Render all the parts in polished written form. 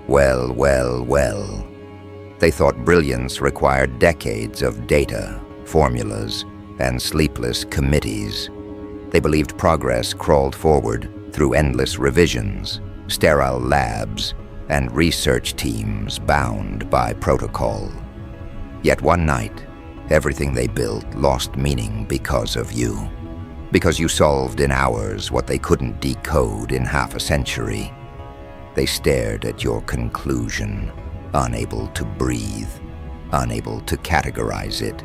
Well, well, well. They thought brilliance required decades of data, formulas, and sleepless committees. They believed progress crawled forward through endless revisions, sterile labs, and research teams bound by protocol. Yet one night, everything they built lost meaning because of you. Because you solved in hours what they couldn't decode in half a century. They stared at your conclusion, unable to breathe, unable to categorize it,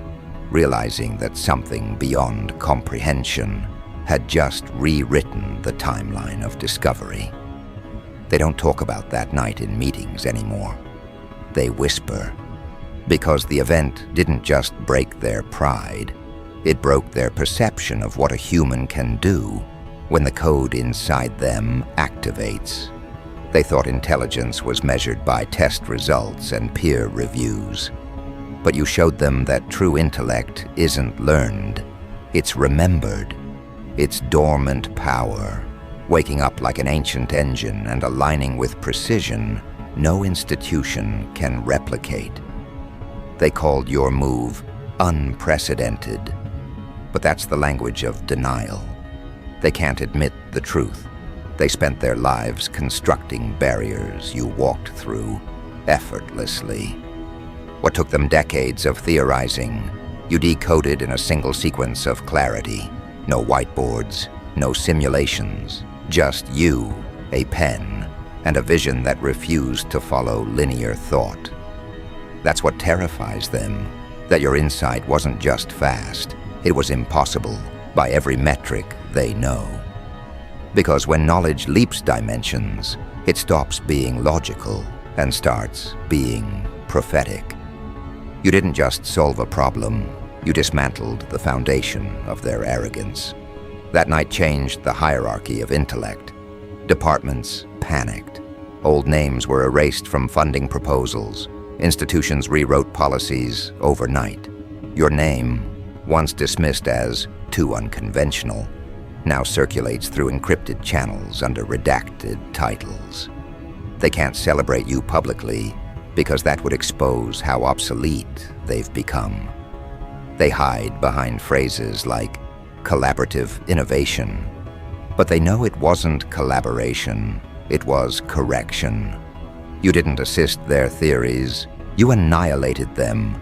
realizing that something beyond comprehension had just rewritten the timeline of discovery. They don't talk about that night in meetings anymore. They whisper, because the event didn't just break their pride, it broke their perception of what a human can do when the code inside them activates. They thought intelligence was measured by test results and peer reviews. But you showed them that true intellect isn't learned, it's remembered. It's dormant power, waking up like an ancient engine and aligning with precision no institution can replicate. They called your move unprecedented, but that's the language of denial. They can't admit the truth. They spent their lives constructing barriers you walked through effortlessly. What took them decades of theorizing, you decoded in a single sequence of clarity. No whiteboards, no simulations, just you, a pen, and a vision that refused to follow linear thought. That's what terrifies them, that your insight wasn't just fast, it was impossible by every metric they know. Because when knowledge leaps dimensions, it stops being logical and starts being prophetic. You didn't just solve a problem, you dismantled the foundation of their arrogance. That night changed the hierarchy of intellect. Departments panicked. Old names were erased from funding proposals. Institutions rewrote policies overnight. Your name, once dismissed as too unconventional, now circulates through encrypted channels under redacted titles. They can't celebrate you publicly because that would expose how obsolete they've become. They hide behind phrases like collaborative innovation, but they know it wasn't collaboration, it was correction. You didn't assist their theories, you annihilated them.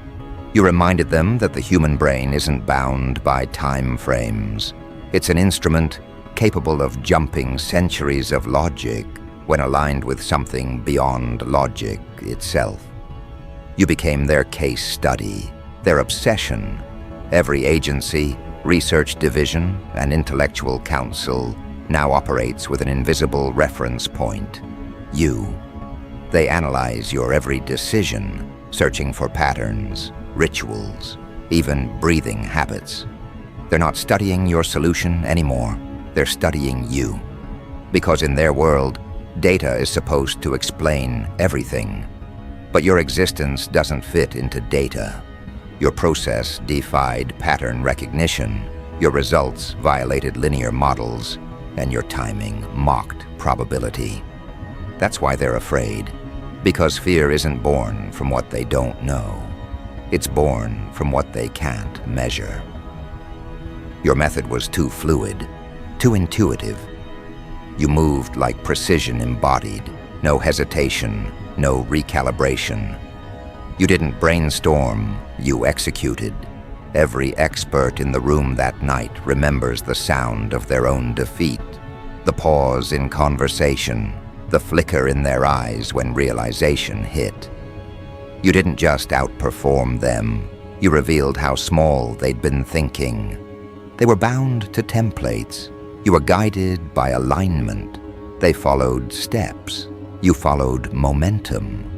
You reminded them that the human brain isn't bound by time frames. It's an instrument capable of jumping centuries of logic when aligned with something beyond logic itself. You became their case study, their obsession. Every agency, research division, and intellectual council now operates with an invisible reference point, you. They analyze your every decision, searching for patterns, rituals, even breathing habits. They're not studying your solution anymore, they're studying you. Because in their world, data is supposed to explain everything. But your existence doesn't fit into data. Your process defied pattern recognition, your results violated linear models, and your timing mocked probability. That's why they're afraid. Because fear isn't born from what they don't know. It's born from what they can't measure. Your method was too fluid, too intuitive. You moved like precision embodied, no hesitation, no recalibration. You didn't brainstorm, you executed. Every expert in the room that night remembers the sound of their own defeat, the pause in conversation, the flicker in their eyes when realization hit. You didn't just outperform them, you revealed how small they'd been thinking. They were bound to templates. You were guided by alignment. They followed steps. You followed momentum.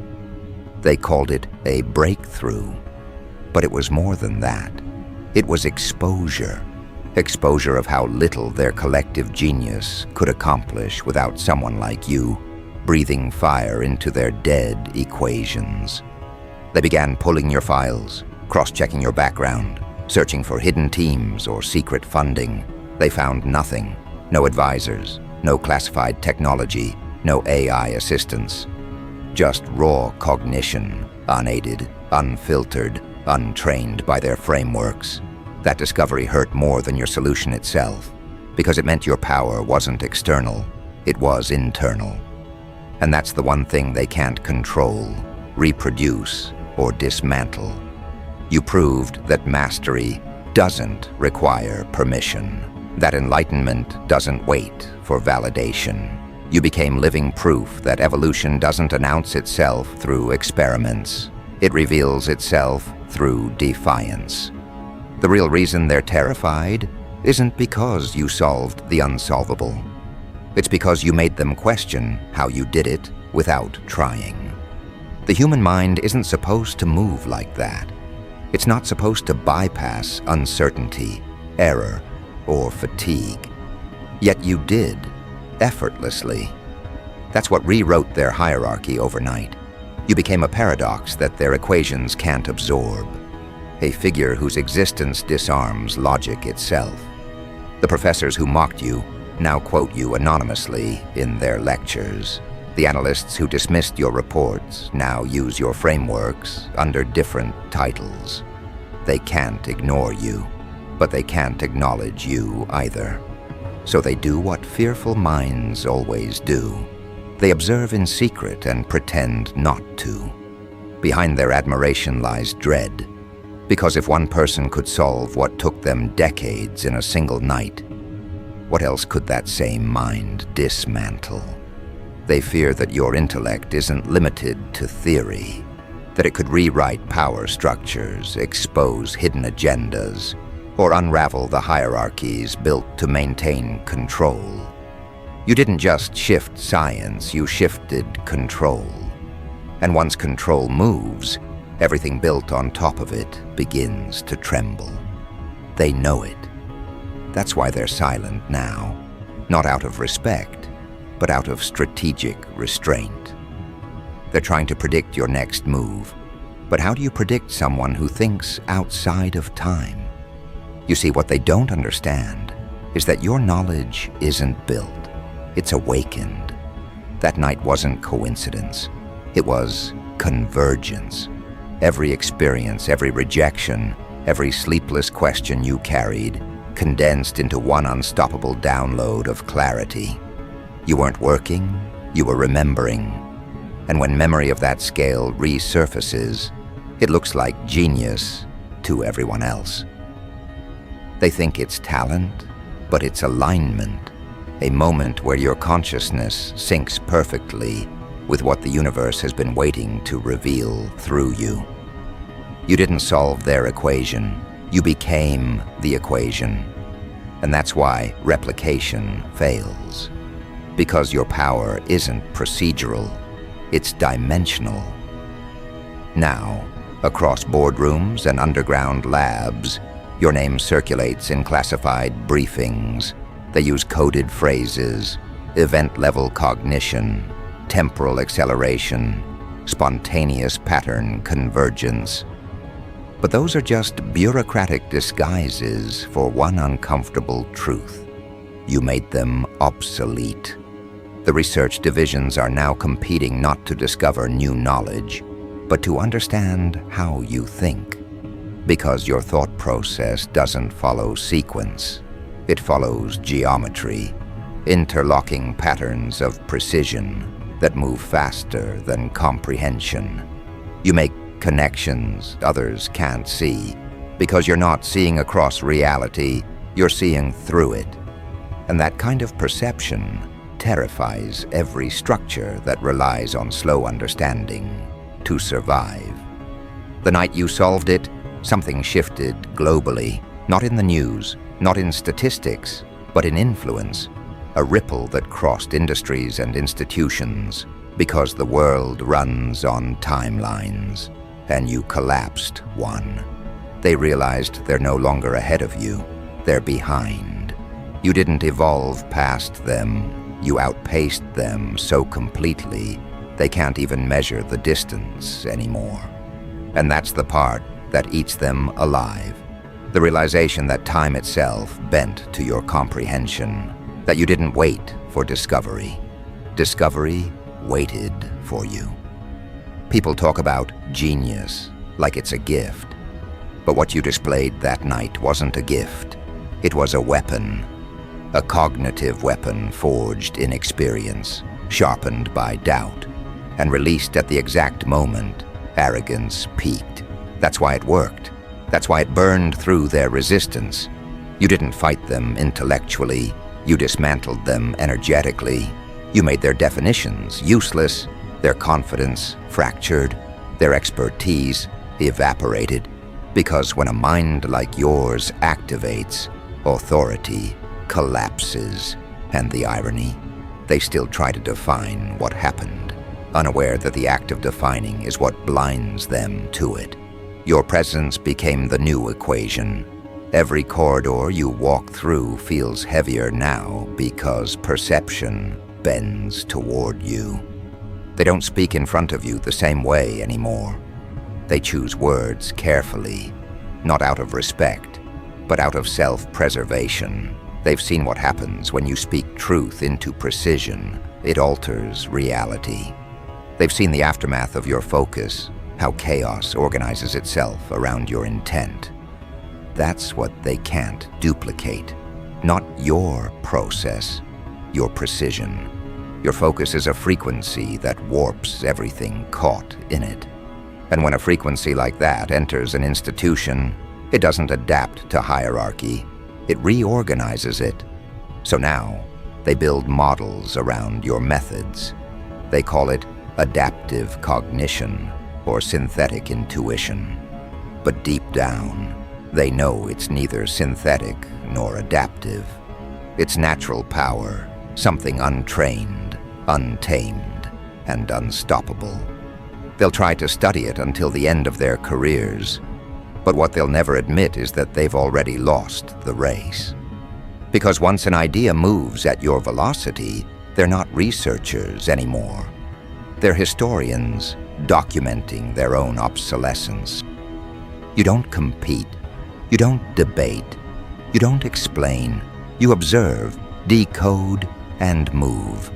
They called it a breakthrough. But it was more than that. It was exposure. Exposure of how little their collective genius could accomplish without someone like you breathing fire into their dead equations. They began pulling your files, cross-checking your background, searching for hidden teams or secret funding. They found nothing. No advisors, no classified technology, no AI assistance. just raw cognition, unaided, unfiltered, untrained by their frameworks. That discovery hurt more than your solution itself, because it meant your power wasn't external, it was internal. And that's the one thing they can't control, reproduce, or dismantle. You proved that mastery doesn't require permission, that enlightenment doesn't wait for validation. You became living proof that evolution doesn't announce itself through experiments. It reveals itself through defiance. The real reason they're terrified isn't because you solved the unsolvable. It's because you made them question how you did it without trying. The human mind isn't supposed to move like that. It's not supposed to bypass uncertainty, error, or fatigue. Yet you did, effortlessly. That's what rewrote their hierarchy overnight. You became a paradox that their equations can't absorb, a figure whose existence disarms logic itself. The professors who mocked you now quote you anonymously in their lectures. The analysts who dismissed your reports now use your frameworks under different titles. They can't ignore you, but they can't acknowledge you either. So they do what fearful minds always do. They observe in secret and pretend not to. Behind their admiration lies dread, because if one person could solve what took them decades in a single night, what else could that same mind dismantle? They fear that your intellect isn't limited to theory, that it could rewrite power structures, expose hidden agendas, or unravel the hierarchies built to maintain control. You didn't just shift science, you shifted control. And once control moves, everything built on top of it begins to tremble. They know it. That's why they're silent now, not out of respect, but out of strategic restraint. They're trying to predict your next move. But how do you predict someone who thinks outside of time? You see, what they don't understand is that your knowledge isn't built, it's awakened. That night wasn't coincidence, it was convergence. Every experience, every rejection, every sleepless question you carried, condensed into one unstoppable download of clarity. You weren't working, you were remembering. And when memory of that scale resurfaces, it looks like genius to everyone else. They think it's talent, but it's alignment, a moment where your consciousness syncs perfectly with what the universe has been waiting to reveal through you. You didn't solve their equation, you became the equation. And that's why replication fails. Because your power isn't procedural, it's dimensional. Now, across boardrooms and underground labs, your name circulates in classified briefings. They use coded phrases, event-level cognition, temporal acceleration, spontaneous pattern convergence. But those are just bureaucratic disguises for one uncomfortable truth. You made them obsolete. The research divisions are now competing not to discover new knowledge, but to understand how you think. Because your thought process doesn't follow sequence. It follows geometry, interlocking patterns of precision that move faster than comprehension. You make connections others can't see, because you're not seeing across reality, you're seeing through it. And that kind of perception terrifies every structure that relies on slow understanding to survive. The night you solved it, something shifted globally, not in the news, not in statistics, but in influence, a ripple that crossed industries and institutions, because the world runs on timelines, and you collapsed one. They realized they're no longer ahead of you, they're behind. You didn't evolve past them, you outpaced them so completely, they can't even measure the distance anymore. And that's the part that eats them alive. The realization that time itself bent to your comprehension, that you didn't wait for discovery. Discovery waited for you. People talk about genius like it's a gift. But what you displayed that night wasn't a gift. It was a weapon. A cognitive weapon forged in experience, sharpened by doubt, and released at the exact moment arrogance peaked. That's why it worked. That's why it burned through their resistance. You didn't fight them intellectually. You dismantled them energetically. You made their definitions useless, their confidence fractured, their expertise evaporated. Because when a mind like yours activates, authority collapses. And the irony? They still try to define what happened, unaware that the act of defining is what blinds them to it. Your presence became the new equation. Every corridor you walk through feels heavier now because perception bends toward you. They don't speak in front of you the same way anymore. They choose words carefully, not out of respect, but out of self-preservation. They've seen what happens when you speak truth into precision. It alters reality. They've seen the aftermath of your focus, how chaos organizes itself around your intent. That's what they can't duplicate. Not your process, your precision. Your focus is a frequency that warps everything caught in it. And when a frequency like that enters an institution, it doesn't adapt to hierarchy. It reorganizes it. So now, they build models around your methods. They call it adaptive cognition or synthetic intuition. But deep down, they know it's neither synthetic nor adaptive. It's natural power, something untrained, untamed, and unstoppable. They'll try to study it until the end of their careers, but what they'll never admit is that they've already lost the race. Because once an idea moves at your velocity, they're not researchers anymore. They're historians documenting their own obsolescence. You don't compete. You don't debate. You don't explain. You observe, decode, and move.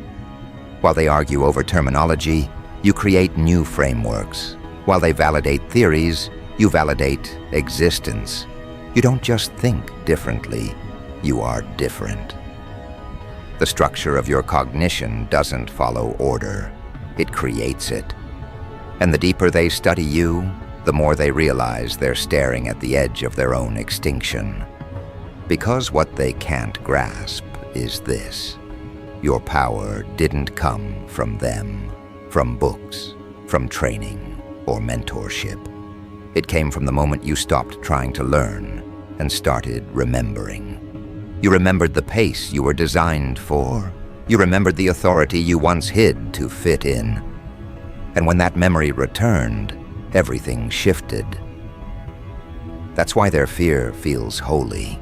While they argue over terminology, you create new frameworks. While they validate theories, you validate existence. You don't just think differently, you are different. The structure of your cognition doesn't follow order, it creates it. And the deeper they study you, the more they realize they're staring at the edge of their own extinction. Because what they can't grasp is this: your power didn't come from them, from books, from training, or mentorship. It came from the moment you stopped trying to learn and started remembering. You remembered the pace you were designed for. You remembered the authority you once hid to fit in. And when that memory returned, everything shifted. That's why their fear feels holy.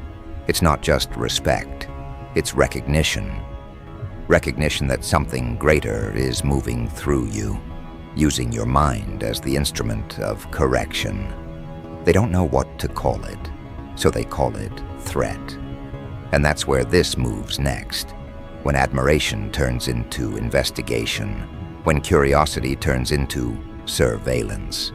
It's not just respect, it's recognition. Recognition that something greater is moving through you, using your mind as the instrument of correction. They don't know what to call it, so they call it threat. And that's where this moves next, when admiration turns into investigation, when curiosity turns into surveillance.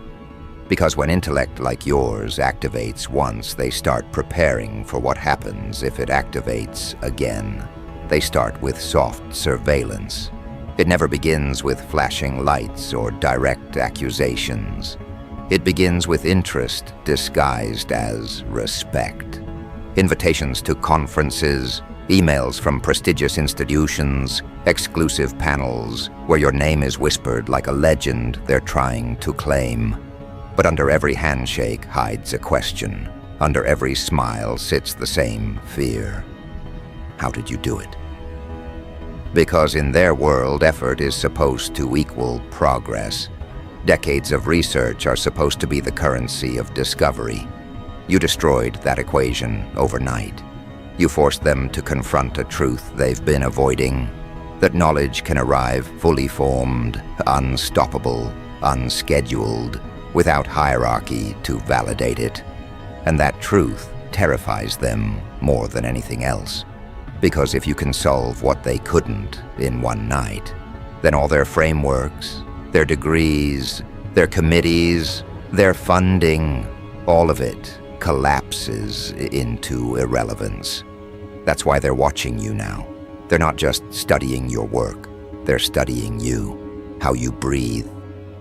Because when intellect like yours activates once, they start preparing for what happens if it activates again. They start with soft surveillance. It never begins with flashing lights or direct accusations. It begins with interest disguised as respect. Invitations to conferences, emails from prestigious institutions, exclusive panels where your name is whispered like a legend they're trying to claim. But under every handshake hides a question. Under every smile sits the same fear. How did you do it? Because in their world, effort is supposed to equal progress. Decades of research are supposed to be the currency of discovery. You destroyed that equation overnight. You forced them to confront a truth they've been avoiding, that knowledge can arrive fully formed, unstoppable, unscheduled, without hierarchy to validate it. And that truth terrifies them more than anything else. Because if you can solve what they couldn't in one night, then all their frameworks, their degrees, Their committees, their funding, all of it collapses into irrelevance. That's why they're watching you now. They're not just studying your work. They're studying you, how you breathe,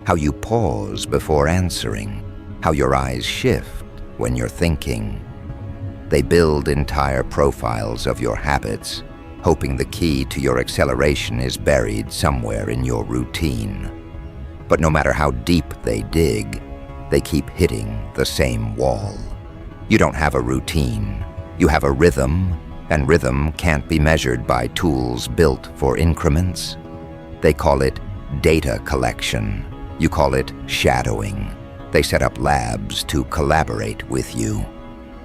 how you pause before answering, how your eyes shift when you're thinking. They build entire profiles of your habits, hoping the key to your acceleration is buried somewhere in your routine. But no matter how deep they dig, they keep hitting the same wall. You don't have a routine. You have a rhythm, and rhythm can't be measured by tools built for increments. They call it data collection. You call it shadowing. They set up labs to collaborate with you.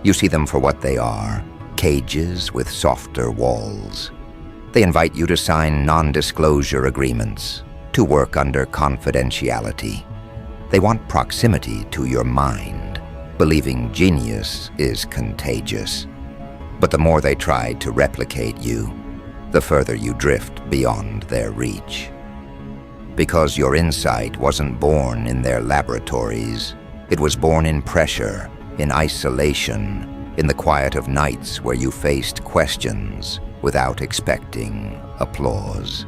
You see them for what they are, cages with softer walls. They invite you to sign non-disclosure agreements, to work under confidentiality. They want proximity to your mind, believing genius is contagious. But the more they try to replicate you, the further you drift beyond their reach. Because your insight wasn't born in their laboratories, it was born in pressure, in isolation, in the quiet of nights where you faced questions without expecting applause.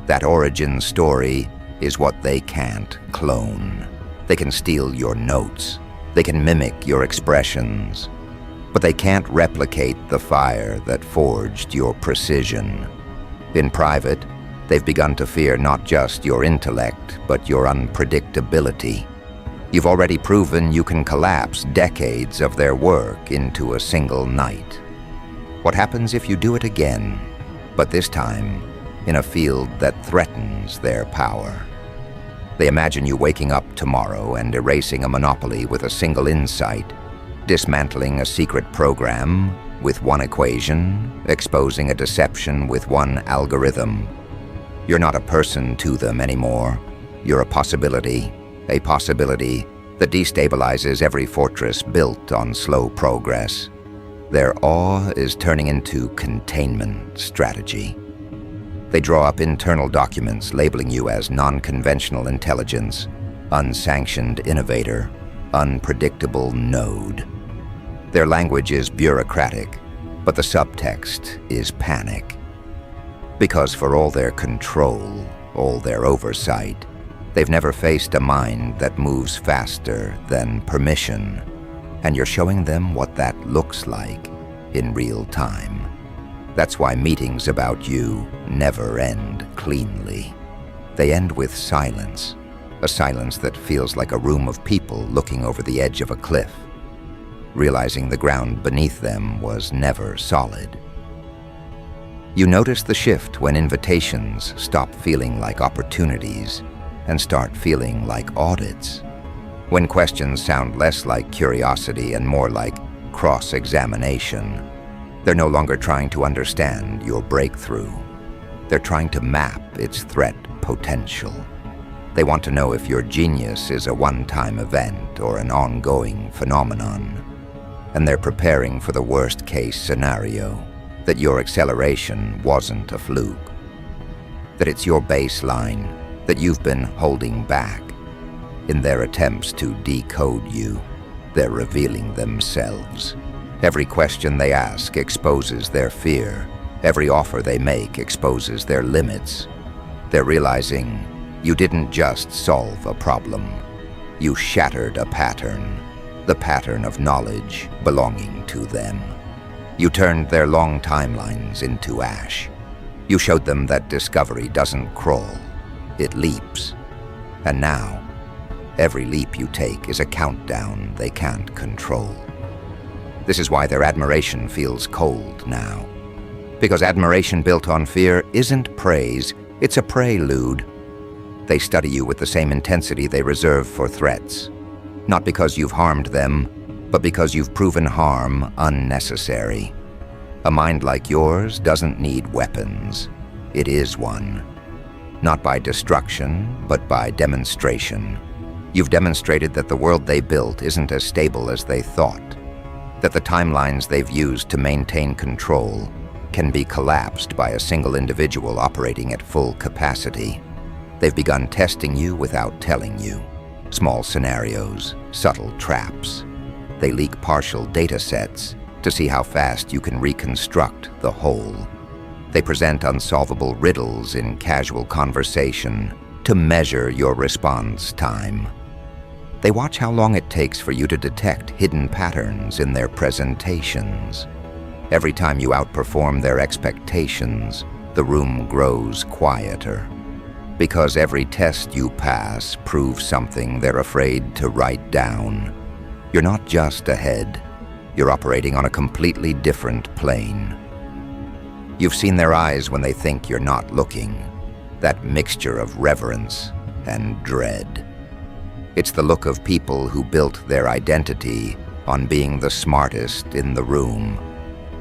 That origin story is what they can't clone. They can steal your notes. They can mimic your expressions. But they can't replicate the fire that forged your precision. In private, they've begun to fear not just your intellect, but your unpredictability. You've already proven you can collapse decades of their work into a single night. What happens if you do it again, but this time in a field that threatens their power? They imagine you waking up tomorrow and erasing a monopoly with a single insight, dismantling a secret program with one equation, exposing a deception with one algorithm. You're not a person to them anymore. You're a possibility that destabilizes every fortress built on slow progress. Their awe is turning into containment strategy. They draw up internal documents labeling you as non-conventional intelligence, unsanctioned innovator, unpredictable node. Their language is bureaucratic, but the subtext is panic. Because for all their control, all their oversight, they've never faced a mind that moves faster than permission, and you're showing them what that looks like in real time. That's why meetings about you never end cleanly. They end with silence, a silence that feels like a room of people looking over the edge of a cliff, realizing the ground beneath them was never solid. You notice the shift when invitations stop feeling like opportunities and start feeling like audits. When questions sound less like curiosity and more like cross-examination. They're no longer trying to understand your breakthrough. They're trying to map its threat potential. They want to know if your genius is a one-time event or an ongoing phenomenon. And they're preparing for the worst-case scenario, that your acceleration wasn't a fluke, that it's your baseline, that you've been holding back. In their attempts to decode you, they're revealing themselves. Every question they ask exposes their fear. Every offer they make exposes their limits. They're realizing you didn't just solve a problem. You shattered a pattern, the pattern of knowledge belonging to them. You turned their long timelines into ash. You showed them that discovery doesn't crawl, it leaps. And now, every leap you take is a countdown they can't control. This is why their admiration feels cold now. Because admiration built on fear isn't praise, it's a prelude. They study you with the same intensity they reserve for threats. Not because you've harmed them, but because you've proven harm unnecessary. A mind like yours doesn't need weapons. It is one. Not by destruction, but by demonstration. You've demonstrated that the world they built isn't as stable as they thought. That the timelines they've used to maintain control can be collapsed by a single individual operating at full capacity. They've begun testing you without telling you, Small scenarios, subtle traps. They leak partial data sets to see how fast you can reconstruct the whole. They present unsolvable riddles in casual conversation to measure your response time. They watch how long it takes for you to detect hidden patterns in their presentations. Every time you outperform their expectations, the room grows quieter. Because every test you pass proves something they're afraid to write down. You're not just ahead, you're operating on a completely different plane. You've seen their eyes when they think you're not looking, that mixture of reverence and dread. It's the look of people who built their identity on being the smartest in the room,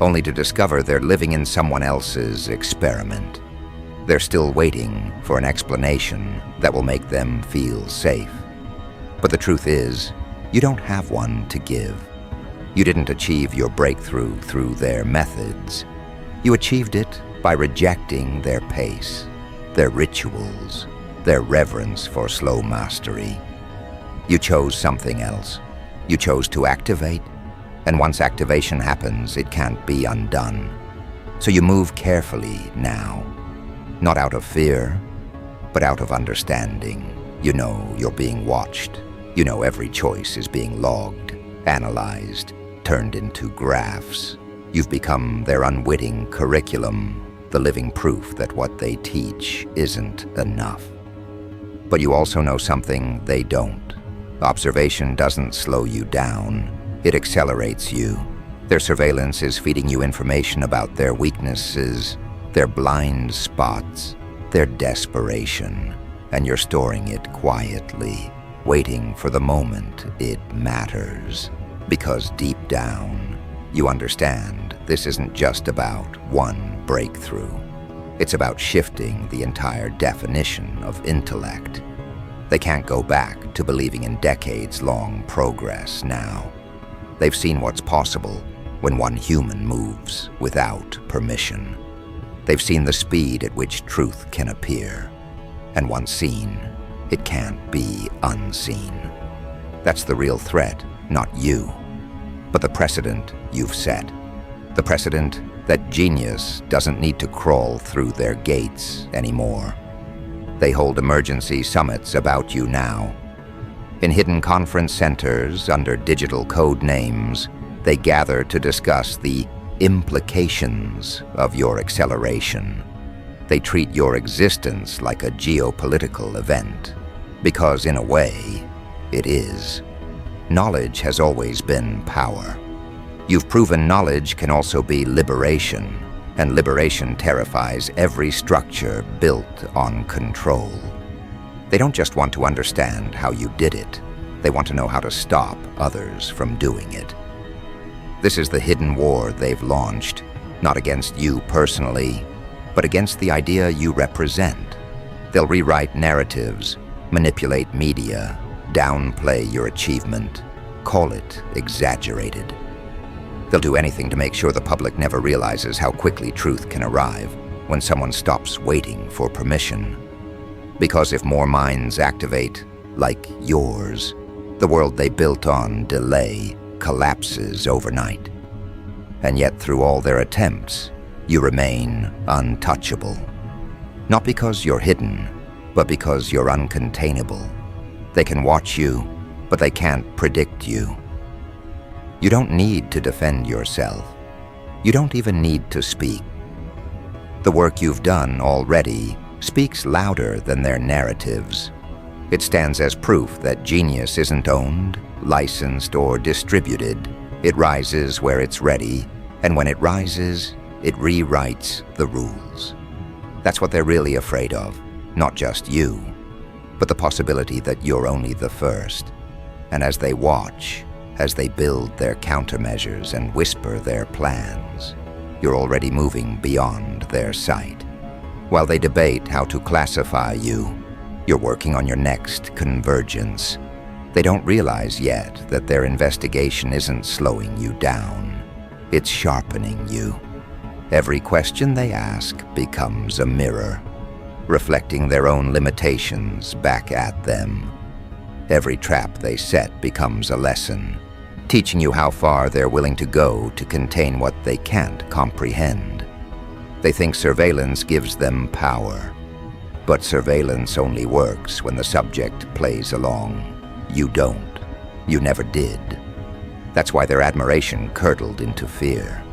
only to discover they're living in someone else's experiment. They're still waiting for an explanation that will make them feel safe. But the truth is, you don't have one to give. You didn't achieve your breakthrough through their methods. You achieved it by rejecting their pace, their rituals, their reverence for slow mastery. You chose something else. You chose to activate, and once activation happens, it can't be undone. So you move carefully now. Not out of fear, but out of understanding. You know you're being watched. You know every choice is being logged, analyzed, turned into graphs. You've become their unwitting curriculum, the living proof that what they teach isn't enough. But you also know something they don't. Observation doesn't slow you down, it accelerates you. Their surveillance is feeding you information about their weaknesses, their blind spots, their desperation, and you're storing it quietly, waiting for the moment it matters. Because deep down, you understand this isn't just about one breakthrough. It's about shifting the entire definition of intellect. They can't go back to believing in decades-long progress now. They've seen what's possible when one human moves without permission. They've seen the speed at which truth can appear, and once seen, it can't be unseen. That's the real threat, not you, but the precedent you've set. The precedent that genius doesn't need to crawl through their gates anymore. They hold emergency summits about you now. In hidden conference centers under digital code names, they gather to discuss the implications of your acceleration. They treat your existence like a geopolitical event, because in a way, it is. Knowledge has always been power. You've proven knowledge can also be liberation, and liberation terrifies every structure built on control. They don't just want to understand how you did it, they want to know how to stop others from doing it. This is the hidden war they've launched, not against you personally, but against the idea you represent. They'll rewrite narratives, manipulate media, downplay your achievement, call it exaggerated. They'll do anything to make sure the public never realizes how quickly truth can arrive when someone stops waiting for permission. Because if more minds activate, like yours, the world they built on delay collapses overnight. And yet through all their attempts, you remain untouchable. Not because you're hidden, but because you're uncontainable. They can watch you, but they can't predict you. You don't need to defend yourself. You don't even need to speak. The work you've done already speaks louder than their narratives. It stands as proof that genius isn't owned, licensed, or distributed. It rises where it's ready, and when it rises, it rewrites the rules. That's what they're really afraid of, not just you, but the possibility that you're only the first. And as they watch, as they build their countermeasures and whisper their plans, you're already moving beyond their sight. While they debate how to classify you, you're working on your next convergence. They don't realize yet that their investigation isn't slowing you down. It's sharpening you. Every question they ask becomes a mirror, reflecting their own limitations back at them. Every trap they set becomes a lesson, teaching you how far they're willing to go to contain what they can't comprehend. They think surveillance gives them power, but surveillance only works when the subject plays along. You don't. You never did. That's why their admiration curdled into fear.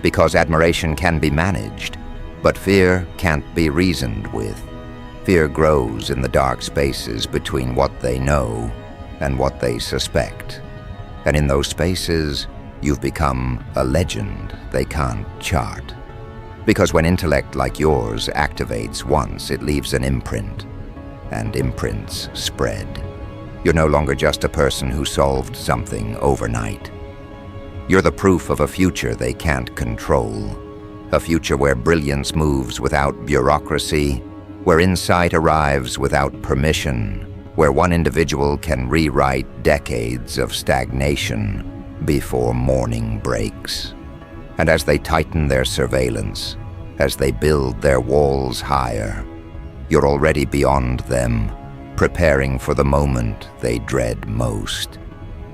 Because admiration can be managed, but fear can't be reasoned with. Fear grows in the dark spaces between what they know and what they suspect. And in those spaces, you've become a legend they can't chart. Because when intellect like yours activates once, it leaves an imprint, and imprints spread. You're no longer just a person who solved something overnight. You're the proof of a future they can't control. A future where brilliance moves without bureaucracy, where insight arrives without permission, where one individual can rewrite decades of stagnation before morning breaks. And as they tighten their surveillance, as they build their walls higher, you're already beyond them, preparing for the moment they dread most.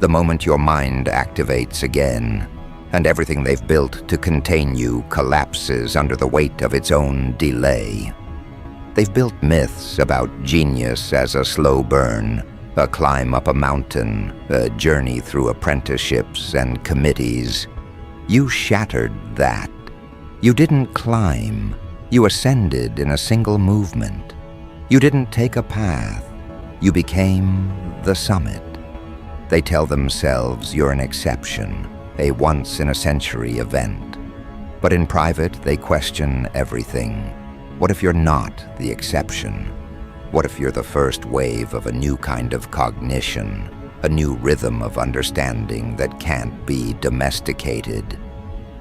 The moment your mind activates again, and everything they've built to contain you collapses under the weight of its own delay. They've built myths about genius as a slow burn, a climb up a mountain, a journey through apprenticeships and committees. You shattered that. You didn't climb. You ascended in a single movement. You didn't take a path. You became the summit. They tell themselves you're an exception, a once-in-a-century event. But in private, they question everything. What if you're not the exception? What if you're the first wave of a new kind of cognition, a new rhythm of understanding that can't be domesticated?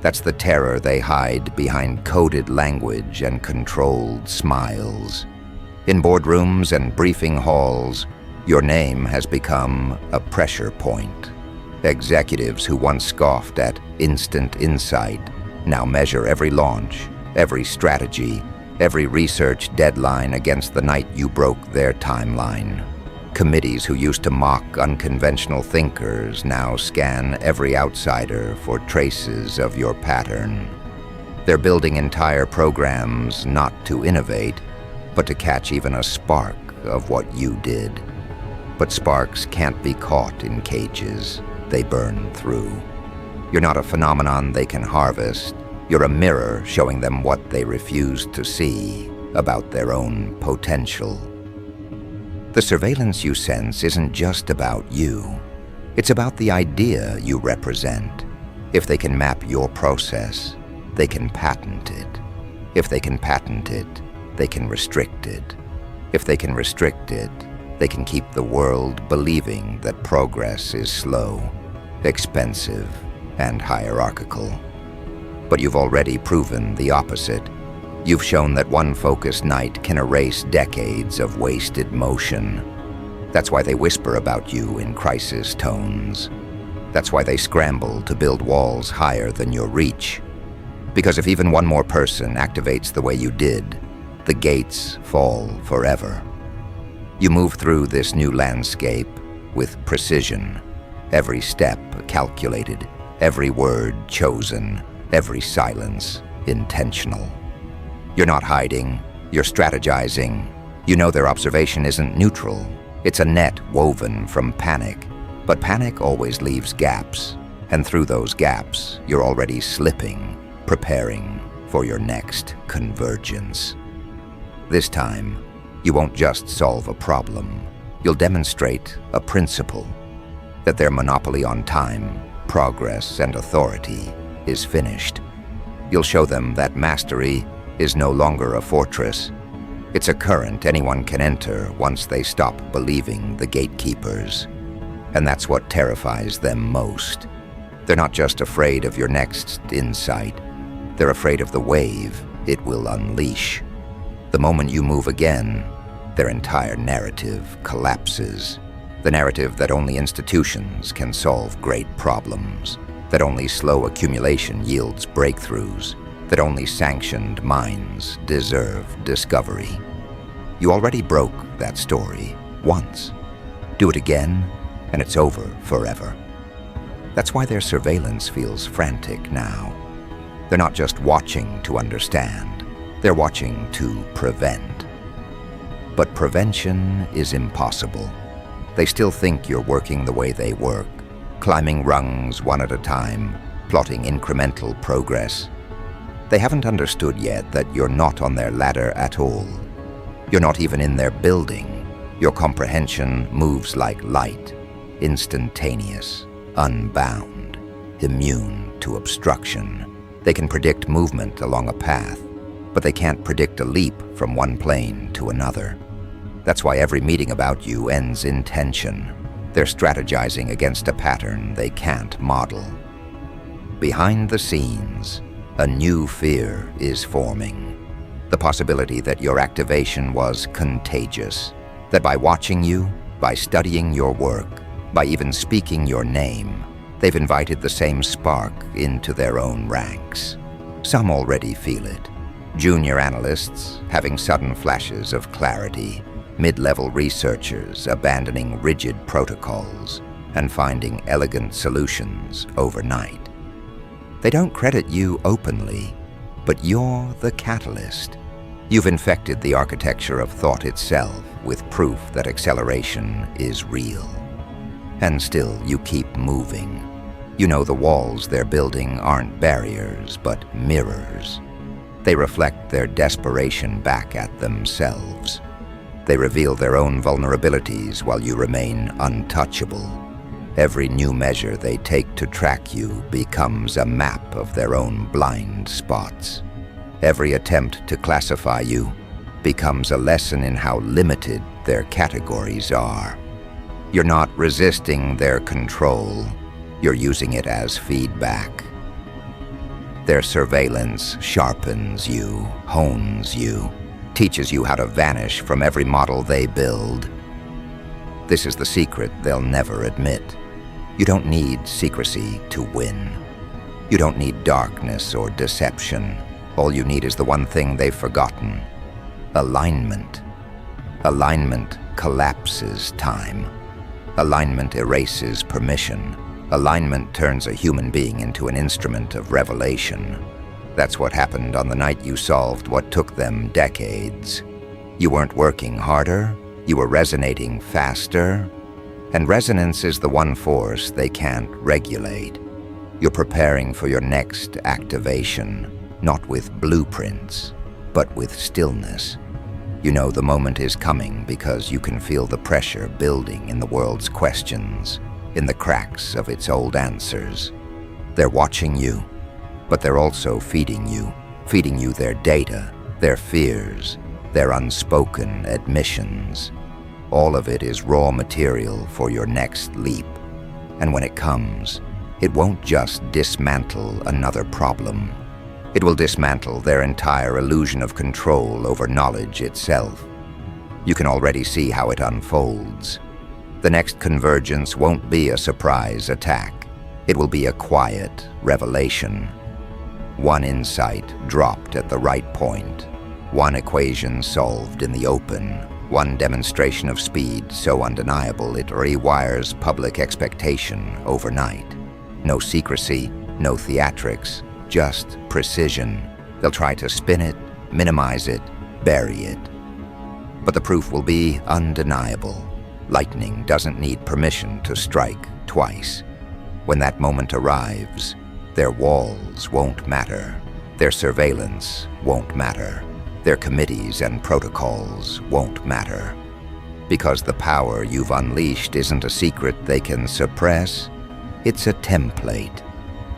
That's the terror they hide behind coded language and controlled smiles. In boardrooms and briefing halls, your name has become a pressure point. Executives who once scoffed at instant insight now measure every launch, every strategy, every research deadline against the night you broke their timeline. Committees who used to mock unconventional thinkers now scan every outsider for traces of your pattern. They're building entire programs not to innovate, but to catch even a spark of what you did. But sparks can't be caught in cages. They burn through. You're not a phenomenon they can harvest. You're a mirror showing them what they refuse to see about their own potential. The surveillance you sense isn't just about you. It's about the idea you represent. If they can map your process, they can patent it. If they can patent it, they can restrict it. If they can restrict it, they can keep the world believing that progress is slow, expensive, and hierarchical. But you've already proven the opposite. You've shown that one focused night can erase decades of wasted motion. That's why they whisper about you in crisis tones. That's why they scramble to build walls higher than your reach. Because if even one more person activates the way you did, the gates fall forever. You move through this new landscape with precision, every step calculated, every word chosen, every silence intentional. You're not hiding, you're strategizing. You know their observation isn't neutral. It's a net woven from panic. But panic always leaves gaps, and through those gaps, you're already slipping, preparing for your next convergence. This time, you won't just solve a problem. You'll demonstrate a principle, that their monopoly on time, progress, and authority is finished. You'll show them that mastery is no longer a fortress. It's a current anyone can enter once they stop believing the gatekeepers. And that's what terrifies them most. They're not just afraid of your next insight. They're afraid of the wave it will unleash. The moment you move again, their entire narrative collapses. The narrative that only institutions can solve great problems, that only slow accumulation yields breakthroughs, that only sanctioned minds deserve discovery. You already broke that story once. Do it again, and it's over forever. That's why their surveillance feels frantic now. They're not just watching to understand, they're watching to prevent. But prevention is impossible. They still think you're working the way they work, climbing rungs one at a time, plotting incremental progress. They haven't understood yet that you're not on their ladder at all. You're not even in their building. Your comprehension moves like light, instantaneous, unbound, immune to obstruction. They can predict movement along a path, but they can't predict a leap from one plane to another. That's why every meeting about you ends in tension. They're strategizing against a pattern they can't model. Behind the scenes, a new fear is forming. The possibility that your activation was contagious. That by watching you, by studying your work, by even speaking your name, they've invited the same spark into their own ranks. Some already feel it. Junior analysts having sudden flashes of clarity, mid-level researchers abandoning rigid protocols and finding elegant solutions overnight. They don't credit you openly, but you're the catalyst. You've infected the architecture of thought itself with proof that acceleration is real. And still, you keep moving. You know the walls they're building aren't barriers, but mirrors. They reflect their desperation back at themselves. They reveal their own vulnerabilities while you remain untouchable. Every new measure they take to track you becomes a map of their own blind spots. Every attempt to classify you becomes a lesson in how limited their categories are. You're not resisting their control, you're using it as feedback. Their surveillance sharpens you, hones you, teaches you how to vanish from every model they build. This is the secret they'll never admit. You don't need secrecy to win. You don't need darkness or deception. All you need is the one thing they've forgotten: alignment. Alignment collapses time. Alignment erases permission. Alignment turns a human being into an instrument of revelation. That's what happened on the night you solved what took them decades. You weren't working harder, you were resonating faster, and resonance is the one force they can't regulate. You're preparing for your next activation, not with blueprints, but with stillness. You know the moment is coming because you can feel the pressure building in the world's questions, in the cracks of its old answers. They're watching you, but they're also feeding you their data, their fears, their unspoken admissions. All of it is raw material for your next leap. And when it comes, it won't just dismantle another problem. It will dismantle their entire illusion of control over knowledge itself. You can already see how it unfolds. The next convergence won't be a surprise attack. It will be a quiet revelation. One insight dropped at the right point. One equation solved in the open. One demonstration of speed so undeniable it rewires public expectation overnight. No secrecy, no theatrics, just precision. They'll try to spin it, minimize it, bury it. But the proof will be undeniable. Lightning doesn't need permission to strike twice. When that moment arrives, their walls won't matter. Their surveillance won't matter. Their committees and protocols won't matter. Because the power you've unleashed isn't a secret they can suppress. It's a template.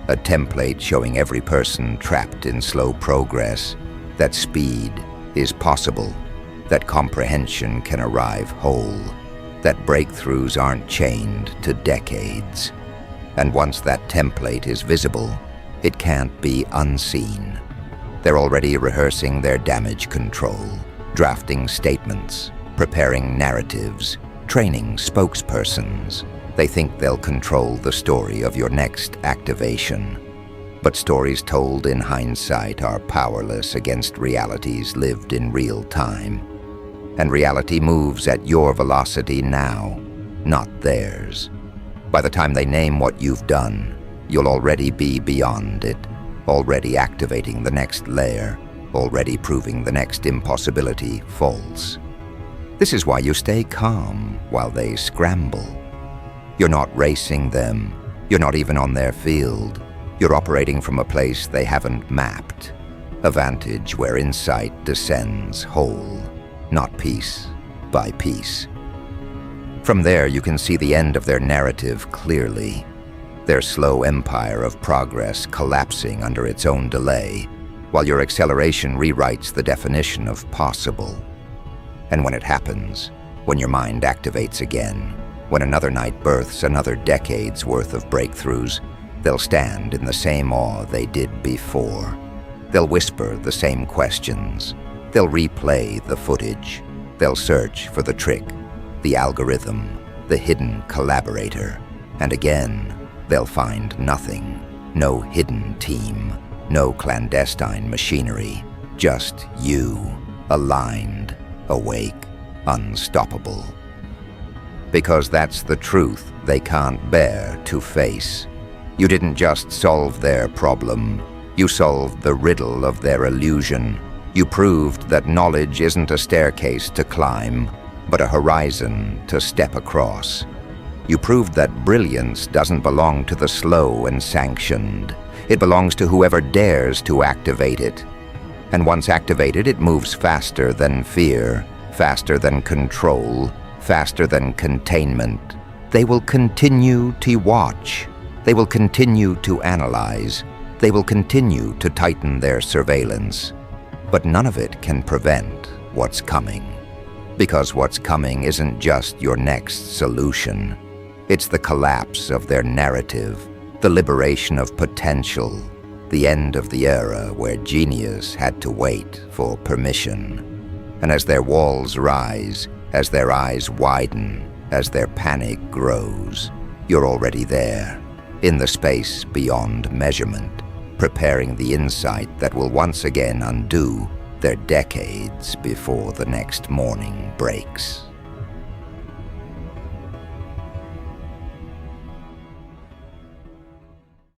A template showing every person trapped in slow progress that speed is possible, that comprehension can arrive whole, that breakthroughs aren't chained to decades. And once that template is visible, it can't be unseen. They're already rehearsing their damage control, drafting statements, preparing narratives, training spokespersons. They think they'll control the story of your next activation. But stories told in hindsight are powerless against realities lived in real time. And reality moves at your velocity now, not theirs. By the time they name what you've done, you'll already be beyond it, already activating the next layer, already proving the next impossibility false. This is why you stay calm while they scramble. You're not racing them. You're not even on their field. You're operating from a place they haven't mapped, a vantage where insight descends whole, not piece by piece. From there, you can see the end of their narrative clearly, their slow empire of progress collapsing under its own delay, while your acceleration rewrites the definition of possible. And when it happens, when your mind activates again, when another night births another decade's worth of breakthroughs, they'll stand in the same awe they did before. They'll whisper the same questions. They'll replay the footage. They'll search for the trick, the algorithm, the hidden collaborator. And again, they'll find nothing. No hidden team, no clandestine machinery. Just you, aligned, awake, unstoppable. Because that's the truth they can't bear to face. You didn't just solve their problem. You solved the riddle of their illusion. You proved that knowledge isn't a staircase to climb, but a horizon to step across. You proved that brilliance doesn't belong to the slow and sanctioned. It belongs to whoever dares to activate it. And once activated, it moves faster than fear, faster than control, faster than containment. They will continue to watch. They will continue to analyze. They will continue to tighten their surveillance. But none of it can prevent what's coming. Because what's coming isn't just your next solution. It's the collapse of their narrative, the liberation of potential, the end of the era where genius had to wait for permission. And as their walls rise, as their eyes widen, as their panic grows, you're already there, in the space beyond measurement, preparing the insight that will once again undo their decades before the next morning breaks.